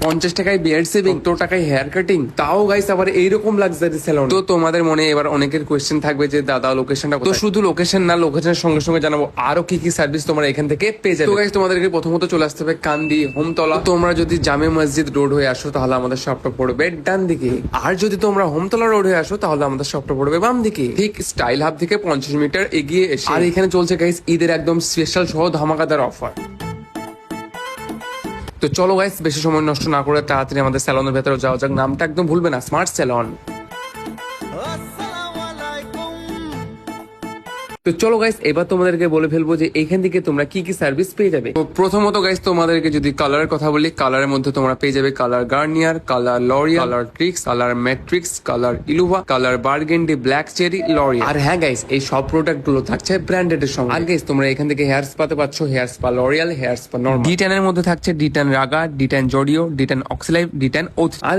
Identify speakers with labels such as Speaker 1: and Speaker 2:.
Speaker 1: 50 টাকায় বিয়ার সেভিং, 70 টাকায় hair cutting, তাও গাইস আবার এইরকম লাক্সারি স্যালন। তো তোমাদের মনে এবার অনেকের কোয়েশ্চেন থাকবে যে দাদা লোকেশনটা, তো শুধু লোকেশন না, লোকেশনের সঙ্গে সঙ্গে জানাবো আরো কি কি সার্ভিস তোমরা এখান থেকে পেয়ে যাবে। তো গাইস তোমাদেরকে প্রথমত চলে আসতে হবে কান্দি হোমতলা। তোমরা যদি জামে মসজিদ রোড হয়ে আসো তাহলে আমাদের শপটা পড়বে ডান দিকে, আর যদি তোমরা হোমতলা রোড হয়ে আসো তাহলে আমাদের শপটা পড়বে বাম দিকে, ঠিক স্টাইল হাব থেকে 50 মিটার এগিয়ে এসে। আর এখানে চলছে গাইস ঈদের একদম স্পেশাল সহ ধামাকাদার অফার। তো চলো গাইস বেশি সময় নষ্ট না করে তাড়াতাড়ি আমাদের স্যালনের ভেতরে যাওয়া যাক। নামটা একদম ভুলবে না, স্মার্ট স্যালন। তো চলো গাইস এবার তোমাদেরকে বলে ফেলবো যে এখান থেকে তোমরা কি কি সার্ভিস পেয়ে যাবে। তো প্রথমত গাইস তোমাদেরকে যদি কালারের কথা বলি, কালারের মধ্যে তোমরা পেয়ে যাবে colour Garnier, colour L'Oreal, colour tricks, colour Matrix, colour ইলুভা, colour burgundy, black cherry, L'Oreal. আর হ্যাঁ গাইস এই সব প্রোডাক্ট গুলো থাকছে ব্র্যান্ডেড এর সঙ্গে। আর গাইস তোমরা এখান থেকে হেয়ার স্পাতে পাচ্ছ hair spa L'Oreal, hair spa normal. D10 এর মধ্যে থাকছে D10 রাগা, D10 জডিও, D10 অক্সিলাইভ, D10 ওথ। আর